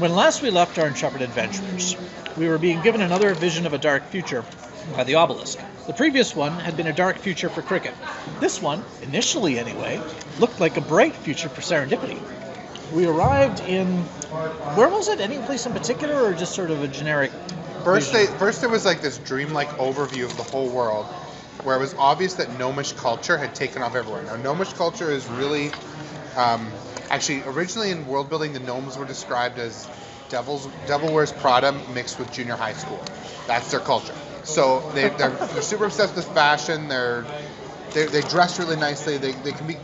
When last we left our intrepid adventurers, we were being given another vision of a dark future by the Obelisk. The previous one had been a dark future for cricket. This one, initially anyway, looked like a bright future for serendipity. We arrived in... Where was it? Any place in particular, or just sort of a generic... First there was like this dreamlike overview of the whole world, where it was obvious that Gnomish culture had taken off everywhere. Now, Gnomish culture is really... actually, originally in world building, the Gnomes were described as Devil Wears Prada mixed with junior high school. That's their culture. So they're super obsessed with fashion. They dress really nicely. They can be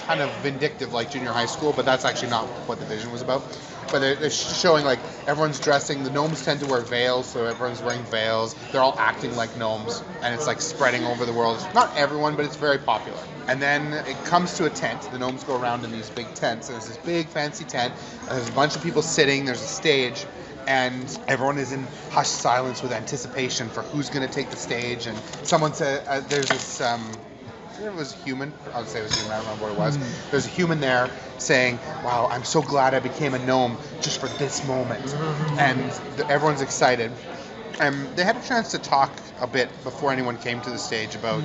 kind of vindictive like junior high school, but that's actually not what the vision was about. But they're showing like everyone's dressing. The gnomes tend to wear veils, so everyone's wearing veils. They're all acting like gnomes, and it's like spreading over the world. Not everyone, but it's very popular. And then it comes to a tent. The gnomes go around in these big tents, and there's this big fancy tent. And there's a bunch of people sitting. There's a stage. And everyone is in hushed silence with anticipation for who's going to take the stage. And someone said, there's this, it was human. I would say it was human. I don't remember what it was. There's a human there saying, wow, I'm so glad I became a gnome just for this moment. And everyone's excited. And they had a chance to talk a bit before anyone came to the stage about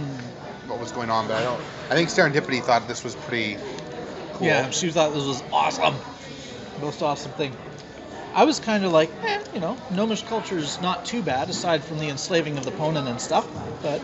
what was going on. But I think Serendipity thought this was pretty cool. Yeah, she thought this was awesome. Most awesome thing. I was kind of like, Gnomish culture is not too bad, aside from the enslaving of the Ponin and stuff, but,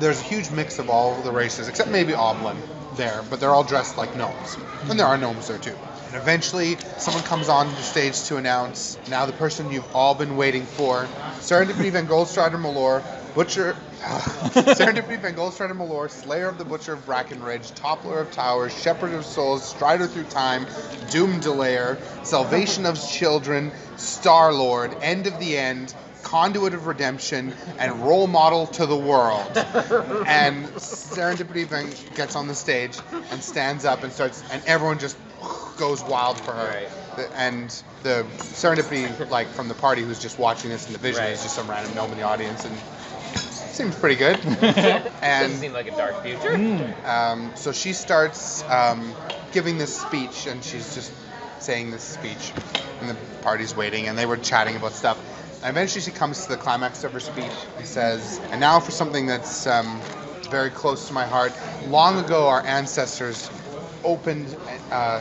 There's a huge mix of all the races, except maybe Oblin there, but they're all dressed like gnomes. And there are gnomes there, too. And eventually, someone comes on the stage to announce, now the person you've all been waiting for, Serendipity Van Goldstrider Malor, Butcher... Serendipity Van Goldstrider Malor, Slayer of the Butcher of Brackenridge, Toppler of Towers, Shepherd of Souls, Strider through Time, Doom Delayer, Salvation of Children, Star-Lord, End of the End, Conduit of Redemption, and Role Model to the World. And Serendipity Van gets on the stage and stands up and starts, and everyone just goes wild for her. Right. And the Serendipity, like, from the party who's just watching this in the vision, is just some random gnome in the audience, and seems pretty good. And doesn't seem like a dark future. So she starts giving this speech, and she's just saying this speech, and the party's waiting, and they were chatting about stuff. And eventually she comes to the climax of her speech. She says, and now for something that's very close to my heart. Long ago, our ancestors opened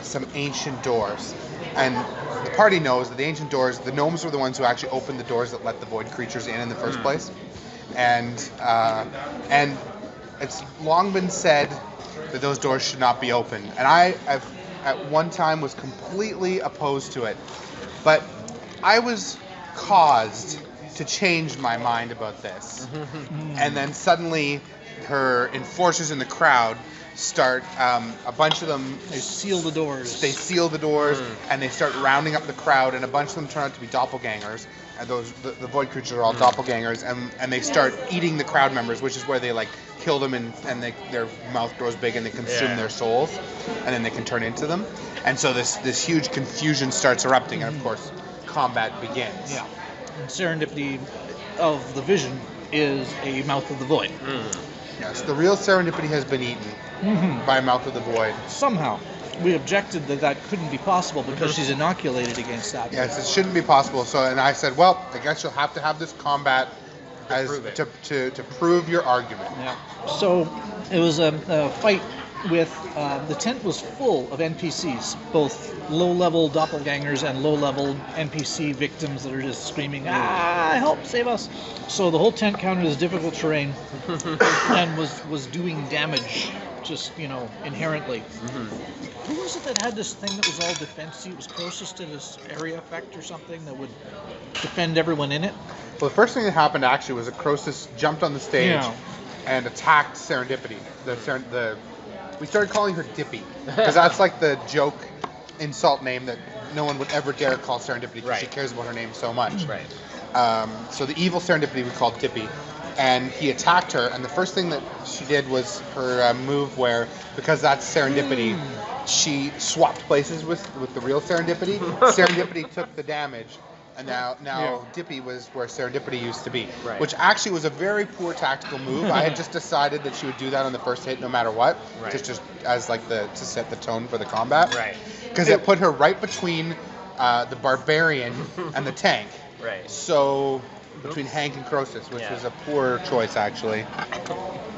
some ancient doors. And the party knows that the ancient doors, the gnomes were the ones who actually opened the doors that let the void creatures in the first place. And it's long been said that those doors should not be opened. And I at one time was completely opposed to it. But I was caused to change my mind about this. And then suddenly her enforcers in the crowd start, a bunch of them... They seal the doors. They seal the doors, and they start rounding up the crowd, and a bunch of them turn out to be doppelgangers. And the void creatures are all doppelgangers, and they start eating the crowd members, which is where they, like, kill them, and their mouth grows big, and they consume their souls, and then they can turn into them. And so this huge confusion starts erupting, and of course, combat begins. Yeah. And Serendipity of the vision is a mouth of the void. Yes, the real Serendipity has been eaten by Mouth of the Void. Somehow. We objected that couldn't be possible because she's inoculated against that. Yes, it shouldn't be possible. So, and I said, well, I guess you'll have to have this combat to prove your argument. Yeah. So it was a fight with, the tent was full of NPCs, both low-level doppelgangers and low-level NPC victims that are just screaming, help, save us. So the whole tent counted as difficult terrain and was doing damage, just, inherently. Who was it that had this thing that was all defensive? It was closest to this area effect or something that would defend everyone in it? Well, the first thing that happened actually was that Croesus jumped on the stage and attacked Serendipity. We started calling her Dippy, because that's like the joke insult name that no one would ever dare call Serendipity because she cares about her name so much. Right. So the evil Serendipity we called Dippy, and he attacked her, and the first thing that she did was her move where, because that's Serendipity, she swapped places with the real Serendipity. Serendipity took the damage. And now Dippy was where Serendipity used to be, which actually was a very poor tactical move. I had just decided that she would do that on the first hit no matter what, just as like to set the tone for the combat. Right. Because it put her right between the barbarian and the tank. Right. So between Hank and Croesus, which was a poor choice actually.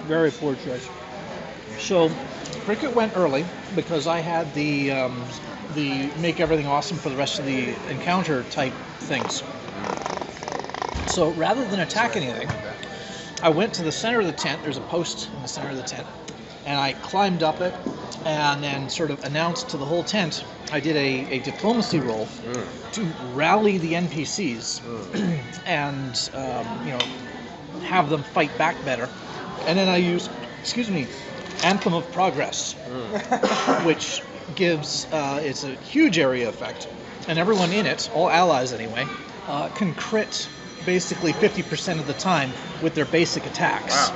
Very poor choice. So Cricket went early because I had the make everything awesome for the rest of the encounter type things. So rather than attack anything, I went to the center of the tent. There's a post in the center of the tent, and I climbed up it, and then sort of announced to the whole tent. I did a diplomacy roll to rally the NPCs and have them fight back better. And then I used, Anthem of Progress, which gives it's a huge area effect, and everyone in it, all allies anyway, can crit basically 50% of the time with their basic attacks,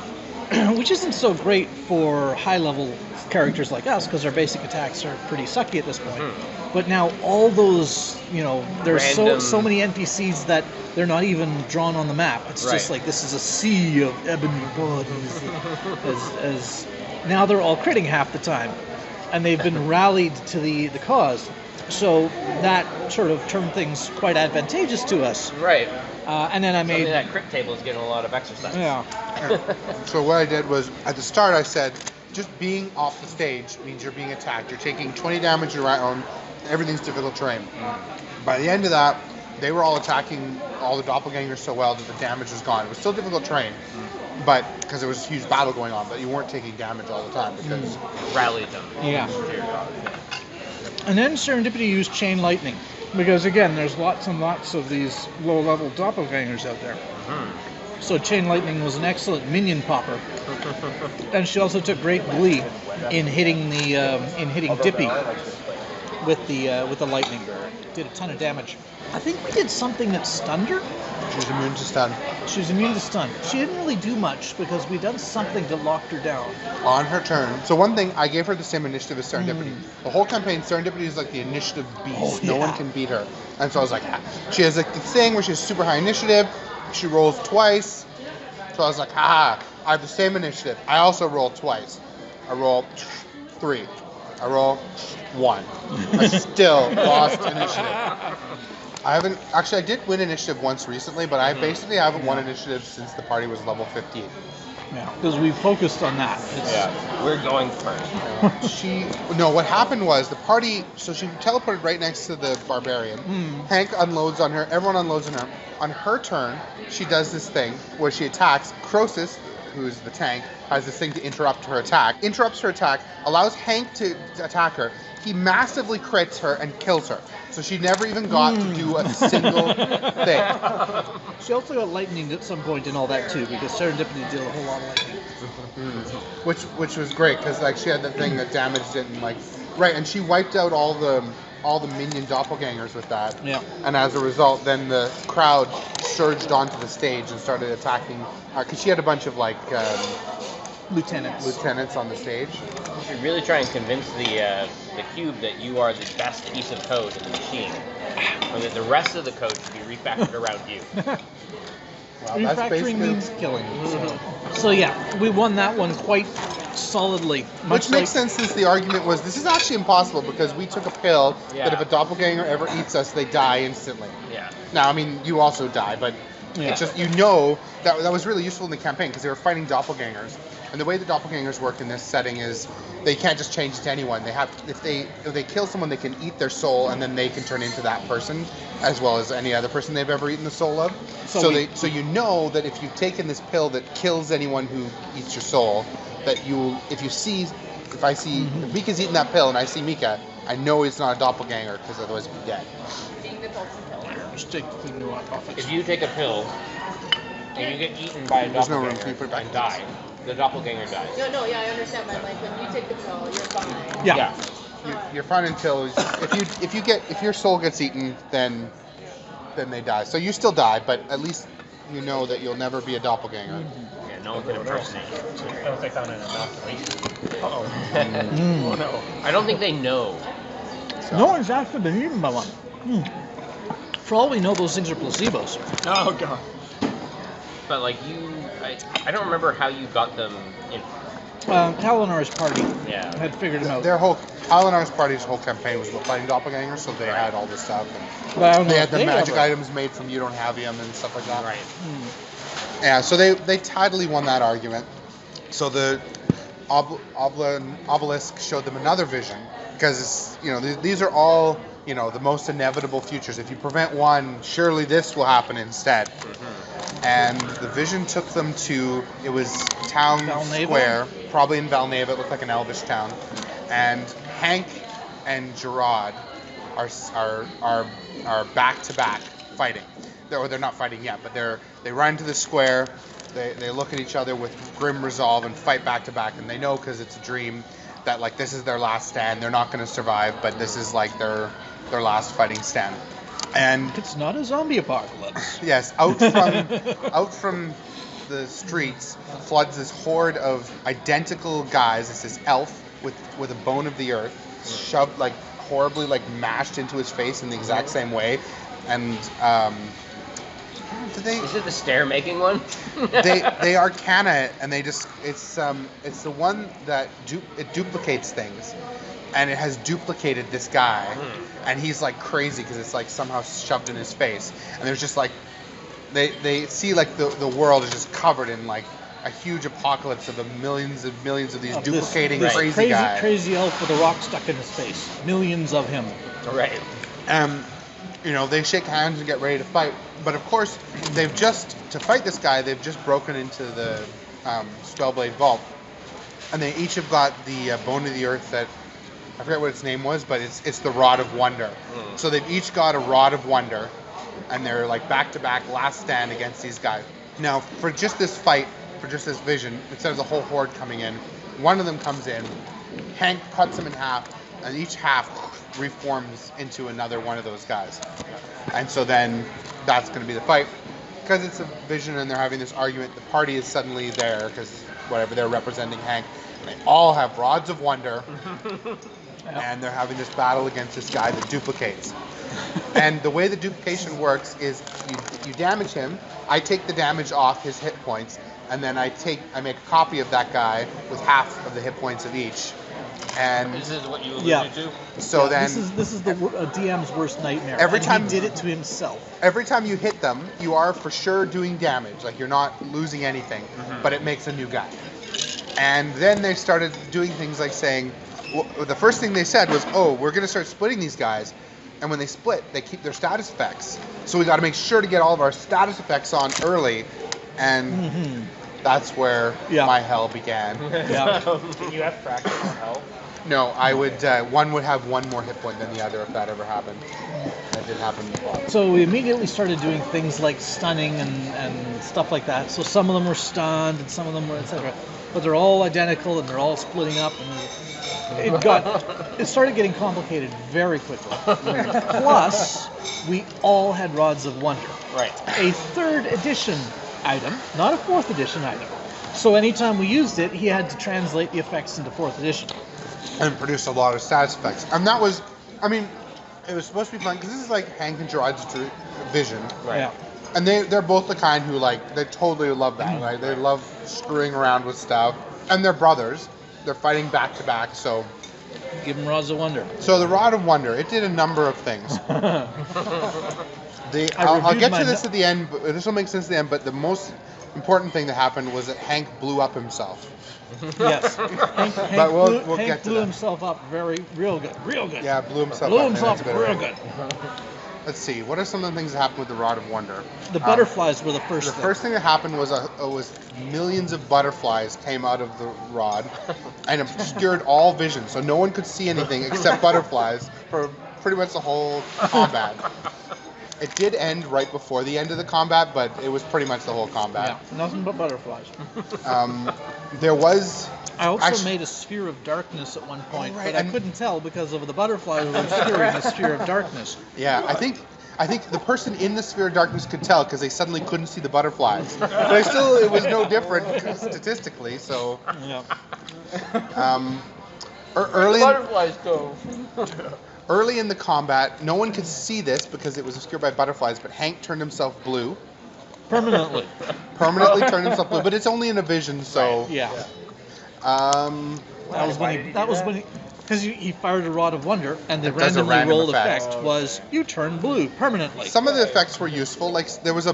which isn't so great for high-level characters like us because our basic attacks are pretty sucky at this point. But now all those, there's so many NPCs that they're not even drawn on the map. It's just like this is a sea of ebony bodies. as now they're all critting half the time, and they've been rallied to the cause. So that sort of turned things quite advantageous to us. Right. And then I made that crit table is getting a lot of exercise. Yeah. So what I did was, at the start I said, just being off the stage means you're being attacked. You're taking 20 damage around, everything's difficult terrain. By the end of that, they were all attacking all the doppelgangers so well that the damage was gone. It was still difficult terrain, but because there was a huge battle going on, but you weren't taking damage all the time because rallied them. Yeah. And then Serendipity used Chain Lightning, because again, there's lots and lots of these low-level doppelgangers out there. So Chain Lightning was an excellent minion popper, and she also took great glee in hitting Dippy with the lightning. Did a ton of damage. I think we did something that stunned her. she was immune to stun. She was immune to stun. She didn't really do much because we done something that locked her down. On her turn. So one thing, I gave her the same initiative as Serendipity. The whole campaign, Serendipity is like the initiative beast. No one can beat her. And so I was like, she has like the thing where she has super high initiative. She rolls twice. So I was like, I have the same initiative. I also roll twice. I roll 3. I roll 1. I still lost initiative. I did win initiative once recently, but I basically haven't won initiative since the party was level 15. Yeah, because we focused on that. We're going first. What happened was the party, so she teleported right next to the barbarian. Hank unloads on her, everyone unloads on her. On her turn, she does this thing where she attacks. Croesus, who's the tank, has this thing to interrupt her attack. Interrupts her attack, allows Hank to attack her. He massively crits her and kills her. So she never even got to do a single thing. She also got lightning at some point and all that too, because Serendipity did a whole lot of lightning. Which was great, because like she had the thing that damaged it and like and she wiped out all the minion doppelgangers with that. Yeah. And as a result, then the crowd surged onto the stage and started attacking, because she had a bunch of like lieutenants on the stage. You should really try and convince the cube that you are the best piece of code in the machine, or that the rest of the code should be refactored around you. Well, that's Refactoring basically means killing. So yeah, we won that one quite solidly. Which makes sense, since the argument was this is actually impossible because we took a pill that if a doppelganger ever eats us, they die instantly. Yeah. Now, I mean, you also die, but it's just, that was really useful in the campaign because they were fighting doppelgangers. And the way the doppelgangers work in this setting is they can't just change to anyone. They have, if they kill someone, they can eat their soul, and then they can turn into that person as well as any other person they've ever eaten the soul of. So you know that if you've taken this pill that kills anyone who eats your soul, that if Mika's eaten that pill and I see Mika, I know it's not a doppelganger because otherwise he'd be dead. If you take a pill and you get eaten by a doppelganger and die, the doppelganger dies. No, I understand, but like when you take the pill, you're fine. Yeah. You're fine until if your soul gets eaten, then they die. So you still die, but at least you know that you'll never be a doppelganger. Yeah, no one can impersonate you. I don't think found an inoculation. Oh no. I don't think they know. No one's actually been eaten by one. For all we know, those things are placebos. Oh god. But like I don't remember how you got them Kalinar's party Yeah. had figured him out. Alinar's party's whole campaign was about fighting doppelgangers, so they had all this stuff. And But I don't know they if had the magic ever- items made from You Don't Have Him and stuff like that. Right. Yeah, so they tidily won that argument. So the Obelisk showed them another vision, because it's, these are all the most inevitable futures. If you prevent one, surely this will happen instead. And the vision took them to, it was town Valneva? square, probably in Valneva. It looked like an elvish town. And Hank and Gerard are back to back fighting. They're not fighting yet, but they run to the square. They look at each other with grim resolve and fight back to back. And they know, because it's a dream, that like this is their last stand. They're not going to survive, but this is like their last fighting stand. And It's not a zombie apocalypse. yes, out from the streets floods this horde of identical guys. It's this elf with a bone of the earth shoved, like horribly, like mashed into his face in the exact same way. And Is it the stair making one? they arcana it, and they just it's the one that it duplicates things, and it has duplicated this guy, and he's like crazy because it's like somehow shoved in his face, and there's just like they see like the world is just covered in like a huge apocalypse of millions of these duplicating this crazy guys. Crazy elf with a rock stuck in his face. Millions of him. Right. They shake hands and get ready to fight. But of course, to fight this guy, they've just broken into the Spellblade Vault. And they each have got the Bone of the Earth that, I forget what its name was, but it's the Rod of Wonder. So they've each got a Rod of Wonder, and they're like back-to-back last stand against these guys. Now, for just this fight, for just this vision, instead of the whole horde coming in, one of them comes in, Hank cuts him in half, and each half reforms into another one of those guys. And so then that's going to be the fight. Because it's a vision and they're having this argument, the party is suddenly there, because whatever, they're representing Hank. And they all have rods of wonder, and they're having this battle against this guy that duplicates. And the way the duplication works is you damage him, I take the damage off his hit points, and then I make a copy of that guy with half of the hit points of each. And This is what you alluded to? so then this is the DM's worst nightmare. Every and time- he did it to himself. every time you hit them, you are for sure doing damage. Like, you're not losing anything, but it makes a new guy. And then they started doing things like saying, the first thing they said was, we're going to start splitting these guys. And when they split, they keep their status effects. So we got to make sure to get all of our status effects on early. And that's where my hell began. Yeah. Can you have fracture or health? No, I would. One would have one more hit point than the other if that ever happened. That did happen a lot. So we immediately started doing things like stunning and stuff like that. So some of them were stunned and some of them were etc. But they're all identical and they're all splitting up, and it started getting complicated very quickly. Plus, we all had rods of wonder. Right. A 3rd edition item, not a 4th edition item. So anytime we used it, he had to translate the effects into 4th edition. And produced a lot of status effects. And that was, it was supposed to be fun because this is like Hank and Gerard's vision. Right. Yeah. And they're both the kind who they totally love that. Right? They love screwing around with stuff. And they're brothers. They're fighting back to back. So Give him rods of wonder. the Rod of Wonder, it did a number of things. I'll reviewed get my to this at the end. But this will make sense at the end. But the most important thing that happened was that Hank blew up himself. Yes. Hank But we'll Hank get to blew that. himself up real good. Yeah, blew himself Blew up. himself That's a bit real of good. Let's see. What are some of the things that happened with the Rod of Wonder? The butterflies were the first The thing. first thing that happened was millions of butterflies came out of the rod and obscured all vision, so no one could see anything except butterflies for pretty much the whole combat. It did end right before the end of the combat, but it was pretty much the whole combat. Yeah, nothing but butterflies. There was... I also Actually- made a sphere of darkness at one point, right, but I and- couldnn tell because of the butterflies were obscuring the sphere of darkness. Yeah, I think the person in the sphere of darkness could tell because they suddenly couldn't see the butterflies. But it was no different statistically, so... Yeah. Early Butterflies go. Early in the combat, no one could see this because it was obscured by butterflies, but Hank turned himself blue. Permanently. Permanently turned himself blue, but it's only in a vision, so... Yeah. That was when he. That was when he. Because he fired a Rod of Wonder, and the It does a randomly random rolled effect. effect was you turn blue permanently. Some of the effects were useful. Like there was a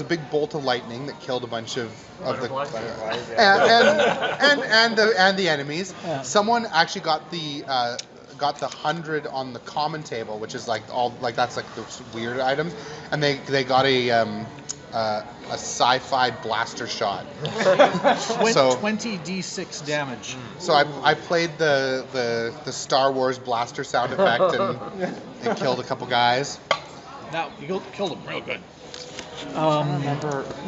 big bolt of lightning that killed a bunch of the and the enemies. Yeah. Someone actually got the 100 on the common table, which is like that's like the weird items, and they got a sci-fi blaster shot. So 20 d6 damage. So I played the Star Wars blaster sound effect and it killed a couple guys. Now you killed them real good.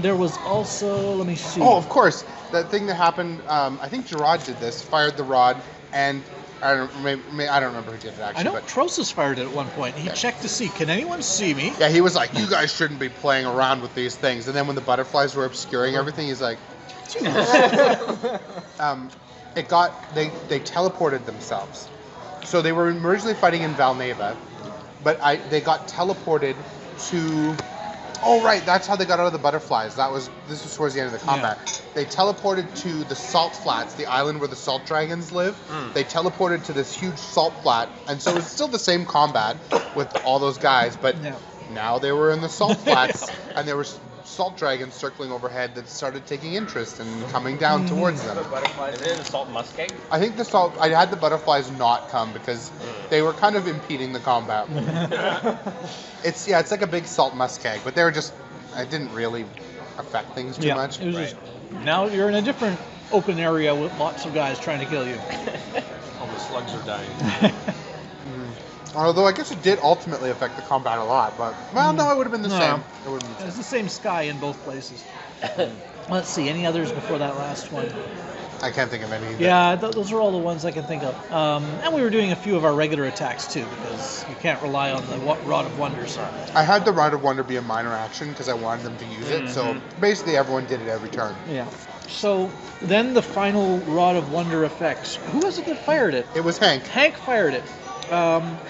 There was also, let me see. Oh, of course, that thing that happened. I think Gerard did this. Fired the rod, and I don't remember who did it actually. I know but Trosus fired it at one point. He checked to see, can anyone see me? yeah, he was like, "You guys shouldn't be playing around with these things." And then when the butterflies were obscuring everything, he's like, they teleported themselves. So they were originally fighting in Valneva, but they got teleported to. Oh right, that's how they got out of the butterflies. This was towards the end of the combat. Yeah. They teleported to the salt flats, the island where the salt dragons live. They teleported to this huge salt flat, and so it was still the same combat with all those guys, but now they were in the salt flats, and there were salt dragons circling overhead that started taking interest and coming down towards them. Is it the salt muskeg? I think I had the butterflies not come because they were kind of impeding the combat. It's like a big salt muskeg, but it didn't really affect things too much. It was just, now you're in a different open area with lots of guys trying to kill you. All the slugs are dying. Although I guess it did ultimately affect the combat a lot, but no, it would have been the same. It would have been the same. It's the same sky in both places. Let's see, any others before that last one? I can't think of any. Yeah, those are all the ones I can think of. And we were doing a few of our regular attacks too, because you can't rely on the Rod of Wonders. I had the Rod of Wonder be a minor action because I wanted them to use it. So basically, everyone did it every turn. Yeah. So then the final Rod of Wonder effects. Who was it that fired it? It was Hank. Hank fired it.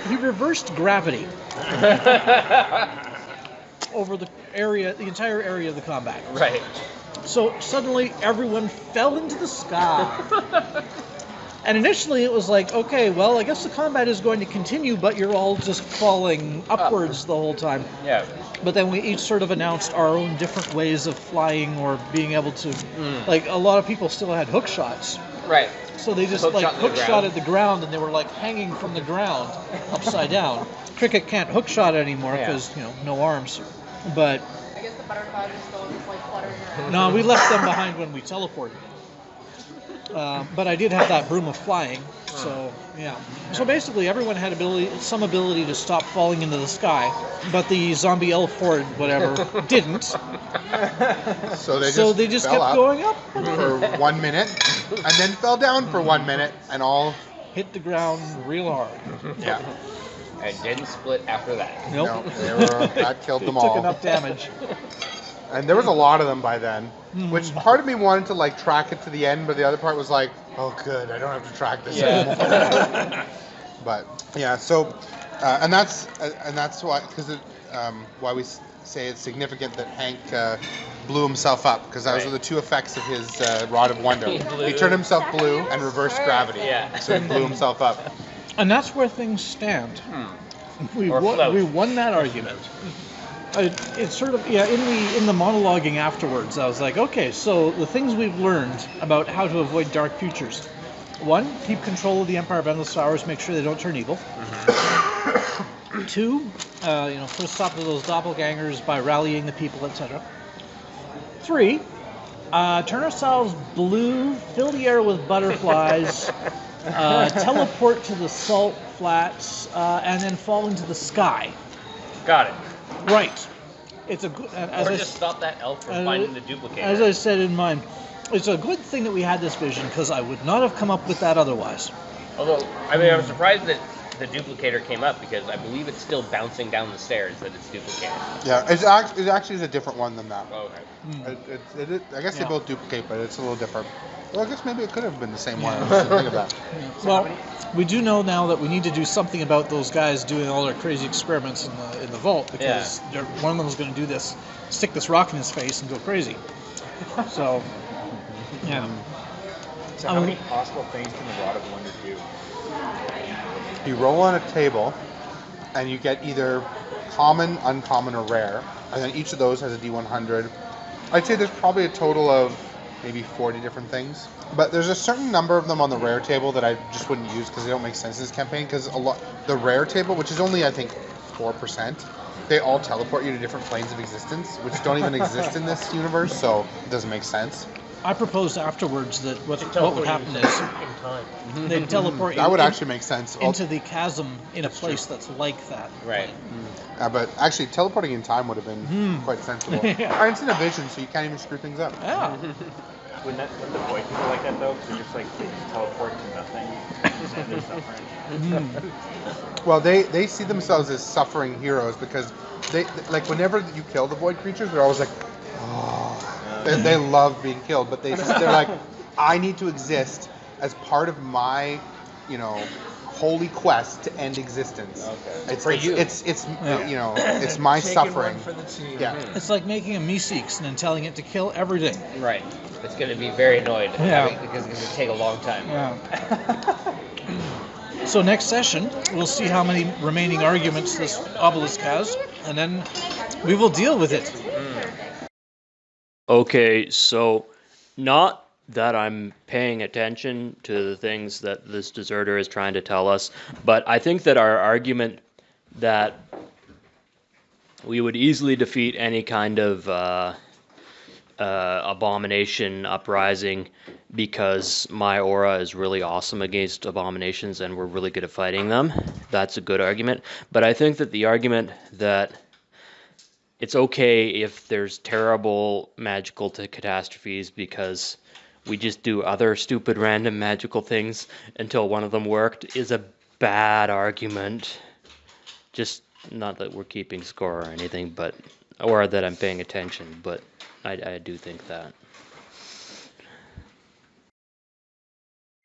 He reversed gravity over the entire area of the combat. Right. So suddenly everyone fell into the sky. And initially it was like, okay, well, I guess the combat is going to continue, but you're all just falling upwards the whole time. Yeah. But then we each sort of announced our own different ways of flying or being able to, like, a lot of people still had hook shots. Right. So they just hook shot at the ground, and they were like hanging from the ground upside down. Cricket can't hook shot anymore because no arms. But I guess the butterflies are still just like fluttering around. no, we left them behind when we teleported. But I did have that broom of flying, so yeah. So basically, everyone had some ability to stop falling into the sky, but the zombie elf horde, whatever, didn't. So they just kept going up for 1 minute, and then fell down for 1 minute, and all hit the ground real hard. Yeah. And didn't split after that. Nope. No, that killed them all. Took enough damage. And there was a lot of them by then, which part of me wanted to like track it to the end, but the other part was like, oh good, I don't have to track this anymore. But yeah, so and that's why why we say it's significant that Hank blew himself up, because those were the two effects of his Rod of Wonder. He turned himself blue and reversed gravity. Yeah. So he blew himself up. And that's where things stand. We won that argument. It's sort of in the monologuing afterwards, I was like, okay, so the things we've learned about how to avoid dark futures. 1, keep control of the Empire of Endless Hours, make sure they don't turn evil. 2, put a stop to those doppelgangers by rallying the people, etc. 3, turn ourselves blue, fill the air with butterflies, teleport to the salt flats, and then fall into the sky. Got it. Right. It's a good. Stop that elf from finding the duplicator. As I said in mine, it's a good thing that we had this vision, because I would not have come up with that otherwise. Although, I mean, I was surprised that the duplicator came up, because I believe it's still bouncing down the stairs that it's duplicated. Yeah, it actually is a different one than that. Oh, okay. I guess they both duplicate, but it's a little different. Well, I guess maybe it could have been the same one. I didn't think of that. Well, we do know now that we need to do something about those guys doing all their crazy experiments in the vault, because one of them is going to do this, stick this rock in his face and go crazy. So, yeah. So how many possible things can the Rod of Wonder do? You roll on a table, and you get either common, uncommon, or rare, and then each of those has a D100. I'd say there's probably a total of maybe 40 different things. But there's a certain number of them on the rare table that I just wouldn't use because they don't make sense in this campaign. Because the rare table, which is only I think 4%, they all teleport you to different planes of existence, which don't even exist in this universe, so it doesn't make sense. I proposed afterwards that what would happen is in time. they'd teleport you That would actually make sense. into the chasm in a place that's like that. Right. But actually, teleporting in time would have been quite sensible. Yeah. Or it's in a vision, so you can't even screw things up. Yeah. Wouldn't the void people like that though? Because they just teleport to nothing and they're suffering. Well, they see themselves as suffering heroes because they like whenever you kill the void creatures, they're always like, oh, they love being killed, but they're like, I need to exist as part of my, holy quest to end existence. Okay. It's For you. It's it's my suffering. For the team. Yeah. It's like making a Meeseeks and then telling it to kill everything. Right. It's going to be very annoyed Yeah. because it's going to take a long time. Yeah. So next session, we'll see how many remaining arguments this obelisk has, and then we will deal with it. Okay, so not that I'm paying attention to the things that this deserter is trying to tell us, but I think that our argument that we would easily defeat any kind of abomination uprising because my aura is really awesome against abominations and we're really good at fighting them. That's a good argument. But I think that the argument that it's okay if there's terrible magical catastrophes because we just do other stupid random magical things until one of them worked is a bad argument. Just not that we're keeping score or anything, or that I'm paying attention, but I do think that.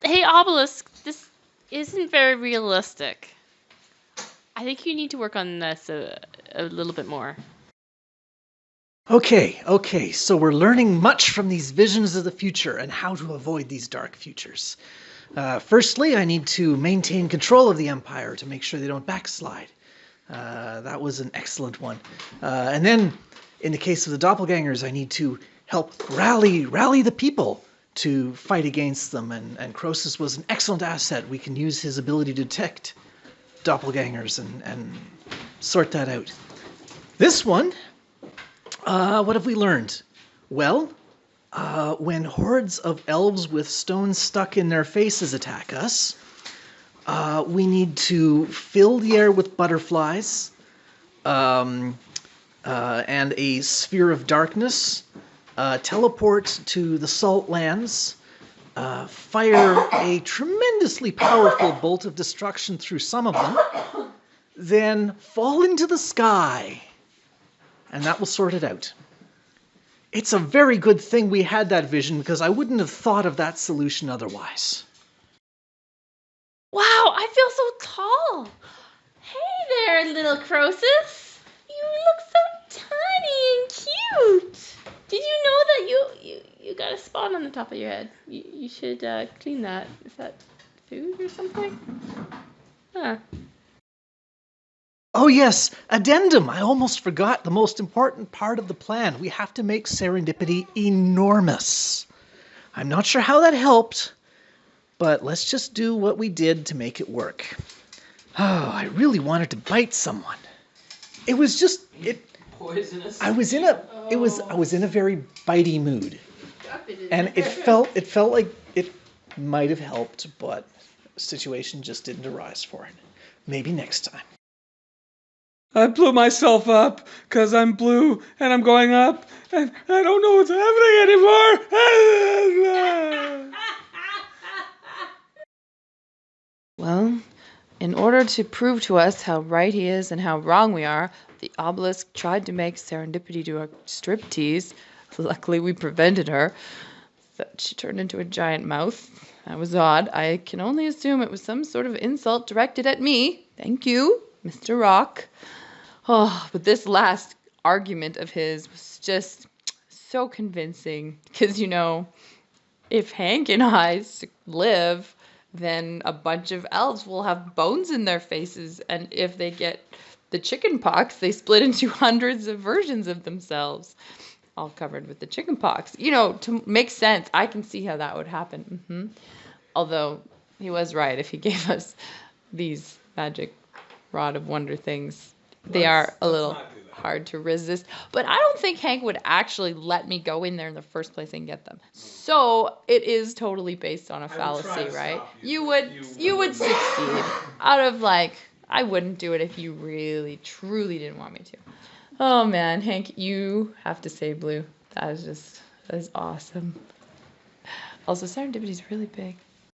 Hey, Obelisk, this isn't very realistic. I think you need to work on this a little bit more. Okay, so we're learning much from these visions of the future and how to avoid these dark futures. Firstly, I need to maintain control of the Empire to make sure they don't backslide. That was an excellent one. And then, in the case of the doppelgangers, I need to help rally the people to fight against them. And Croesus was an excellent asset. We can use his ability to detect doppelgangers and sort that out. This one, what have we learned? Well, when hordes of elves with stones stuck in their faces attack us, we need to fill the air with butterflies and a sphere of darkness, teleport to the salt lands, fire a tremendously powerful bolt of destruction through some of them, then fall into the sky, and that will sort it out. It's a very good thing we had that vision because I wouldn't have thought of that solution otherwise. Wow, I feel so tall. Hey there, little Croesus. You look so tiny and cute. Did you know that you got a spot on the top of your head? You should clean that. Is that food or something? Huh. Oh yes, addendum. I almost forgot the most important part of the plan. We have to make serendipity enormous. I'm not sure how that helped, but let's just do what we did to make it work. Oh, I really wanted to bite someone. It was just Poisonous. I was in a very bitey mood. And it felt like it might have helped, but the situation just didn't arise for it. Maybe next time. I blew myself up because I'm blue and I'm going up and I don't know what's happening anymore. Well, in order to prove to us how right he is and how wrong we are, the obelisk tried to make serendipity do a striptease. Luckily, we prevented her. But she turned into a giant mouth. That was odd. I can only assume it was some sort of insult directed at me. Thank you, Mr. Rock. Oh, but this last argument of his was just so convincing. Because, if Hank and I live, then a bunch of elves will have bones in their faces, and if they get the chicken pox, they split into hundreds of versions of themselves, all covered with the chicken pox. To make sense, I can see how that would happen. Although he was right, if he gave us these magic rod of wonder things, they are a little hard to resist. But I don't think Hank would actually let me go in there in the first place and get them. So it is totally based on a fallacy, right? You would succeed. Out of I wouldn't do it if you really truly didn't want me to. Oh man, Hank, you have to say blue. That is awesome. Also, serendipity is really big.